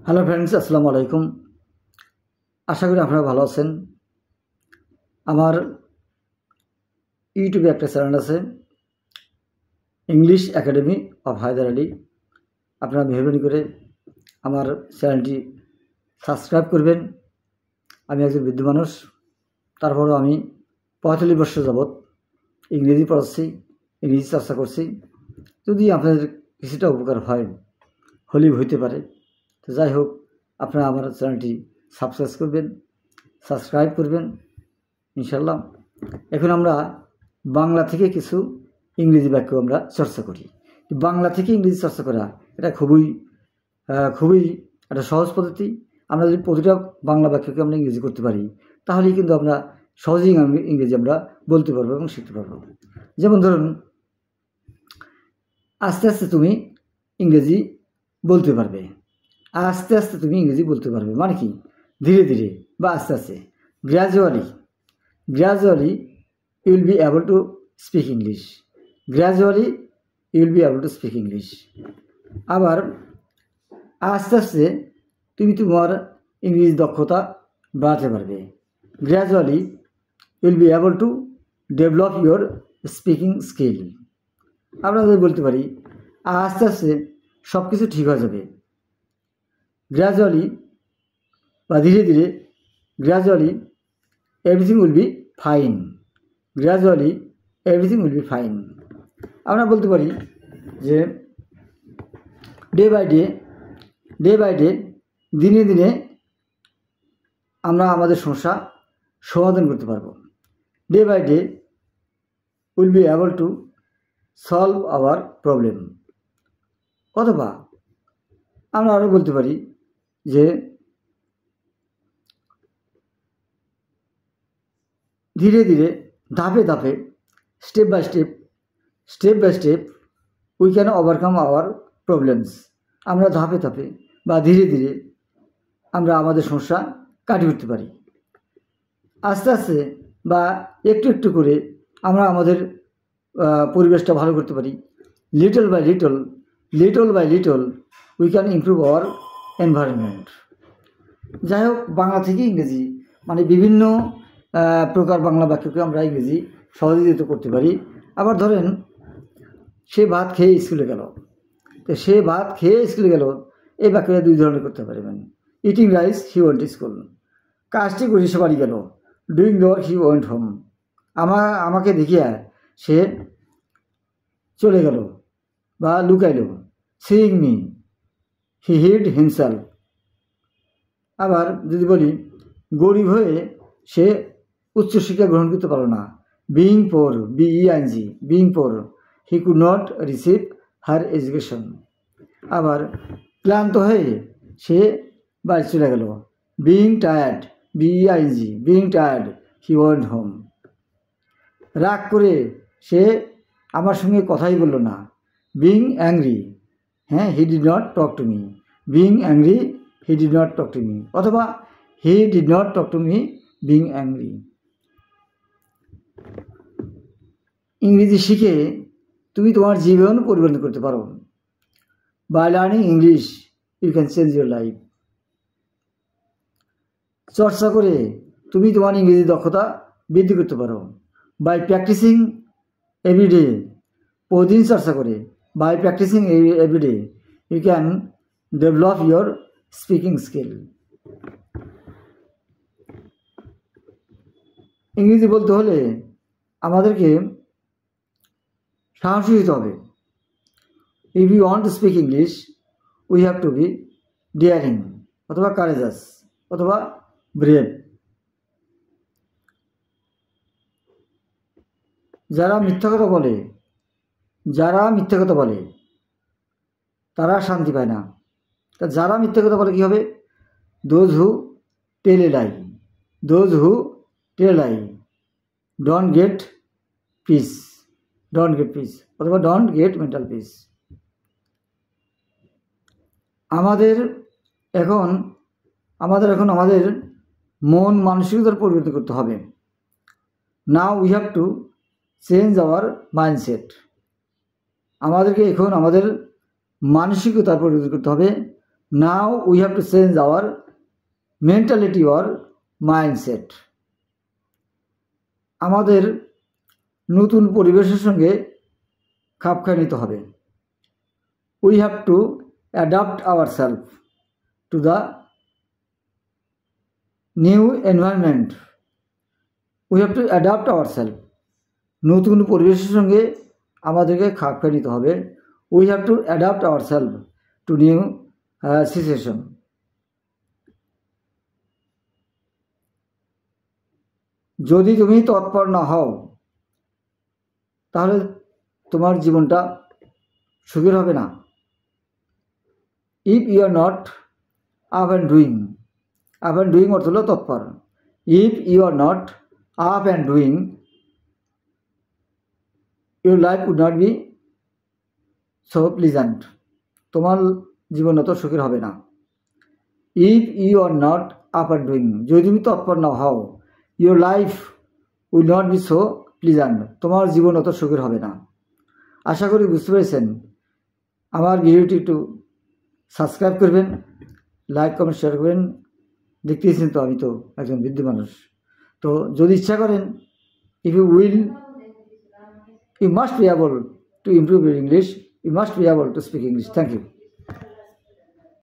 Hello friends, আসসালামু আলাইকুম। আশা করি আপনারা ভালো আছেন। আমার ইউটিউবে একটা চ্যানেল আছে, English academy of Haider Ali. আপনারা মেহরবানি করে আমার চ্যানেলটি সাবস্ক্রাইব করবেন। আমি একজন বৃদ্ধ মানুষ, তারপরও আমি 45 বছর যাবৎ ইংরেজি পড়াচ্ছি, ইংরেজি চর্চা করছি। যদি আপনাদের কিছুটা উপকার হয়, হলেও হইতে পারে। তো যাই হোক, আপনারা আমার চ্যানেলটি সাবস্ক্রাইব করবেন ইনশাল্লাহ। এখন আমরা বাংলা থেকে কিছু ইংরেজি বাক্য আমরা চর্চা করি। বাংলা থেকে ইংরেজি চর্চা করা এটা খুবই একটা সহজ পদ্ধতি। আমরা যদি প্রতিটা বাংলা বাক্যকে আমরা ইংরেজি করতে পারি, তাহলেই কিন্তু আমরা সহজেই ইংরেজি আমরা বলতে পারবো এবং শিখতে পারবো। যেমন ধরুন, আস্তে আস্তে তুমি ইংরেজি বলতে পারবে। আস্তে আস্তে তুমি ইংরেজি বলতে পারবে মানে কি? ধীরে ধীরে বা আস্তে আস্তে। Gradually you will be able to speak English. Gradually you will be able to speak English. আবার আস্তে আস্তে তুমি তোমার ইংরেজি দক্ষতা বাড়াতে পারবে। Gradually you will be able to develop your speaking skill. আমরা যদি বলতে পারি আস্তে আস্তে সব কিছু ঠিক হয়ে যাবে। গ্র্যাজুয়ালি বা ধীরে ধীরে, gradually everything will be fine. Gradually everything will be fine. আমরা বলতে পারি যে ডে বাই ডে দিনে দিনে আমরা আমাদের সমস্যা সমাধান করতে পারবো। Day by day will be able to solve our problem. অথবা আমরা আরও বলতে পারি যে ধীরে ধীরে, ধাপে ধাপে, step by step we can overcome our problems. আমরা ধাপে ধাপে বা ধীরে ধীরে আমরা আমাদের সমস্যা কাটিয়ে উঠতে পারি। আস্তে আস্তে বা একটু একটু করে আমরা আমাদের পরিবেশটা ভালো করতে পারি। Little by little we can improve our environment. যাই হোক, বাংলা থেকে ইংরেজি মানে বিভিন্ন প্রকার বাংলা বাক্যকে আমরা ইংরেজি সহজে করতে পারি। আবার ধরেন, সে ভাত খেয়ে স্কুলে গেল। তো সে ভাত খেয়ে স্কুলে গেল, এই বাক্যটা দুই ধরনের করতে পারবেন। Eating rice he went school. কাজটি করে সে বাড়ি গেল। Doing the work he went home. আমাকে দেখিয়া সে চলে গেল বা লুকাইল। Seeing me he hid himself. আবার যদি বলি, গরিব হয়ে সে উচ্চশিক্ষা গ্রহণ করতে পারল না। Being poor, being poor he could not receive her education. আবার ক্লান্ত হয়ে সে বাড়ি চলে গেল। Being tired he went home. রাগ করে সে আমার সঙ্গে কথাই বলল না। Being angry, he did not talk to me. Being angry he did not talk to me. অথবা he did not talk to me being angry. ইংরেজি শিখে তুমি তোমার জীবন পরিবর্তন করতে পারো। By learning English you can change your life. চর্চা করে তুমি তোমার ইংরেজি দক্ষতা বৃদ্ধি করতে পারো। বাই প্র্যাকটিসিং এভরিডে, প্রতিদিন চর্চা করে, by practising everyday you can develop your speaking skill. ইংরেজি বলতে হলে আমাদেরকে সাহসী হতে হবে। If you want to speak English we have to be daring অথবা কারেজাস অথবা ব্রেভ। যারা মিথ্যা কথা বলে তারা শান্তি পায় না। তা যারা মিথ্যা কথা বলে কী হবে? Those who tell a lie don't get peace অথবা ডোন্ট গেট মেন্টাল পিস। আমাদের এখন আমাদের মন মানসিকতার পরিবর্তন করতে হবে। Now we have to change our mindset. আমাদেরকে এখন আমাদের মানসিকতার পরিবর্তন করতে হবে। Now we have to change our mentality or mindset. আমাদের নতুন পরিবেশের সঙ্গে খাপ খাইয়ে নিতে হবে। We have to adapt ourselves to the new environment. We have to adapt ourselves. নতুন পরিবেশের সঙ্গে আমাদেরকে খাপ খাইয়ে নিতে হবে। We have to adapt ourselves to new situation. যদি তুমি তৎপর না হও তাহলে তোমার জীবনটা সুখের হবে না। If you are not up and doing অর্থ হলো তৎপর। If you are not up and doing, your life would not be so pleasant. তোমার জীবন অত সুখের হবে না। If you are not up and doing, যদি তুমি তৎপর না হও, your life will not be so pleasant. তোমার জীবন অত সুখের হবে না। আশা করি বুঝতে পেরেছেন। আমার ভিডিওটি একটু সাবস্ক্রাইব করবেন, লাইক কমেন্ট শেয়ার করবেন। দেখতেইছেন তো আমি তো একজন বৃদ্ধ মানুষ, তো যদি ইচ্ছা করেন, if you will, you must be able to improve your English, you must be able to speak English. Thank you.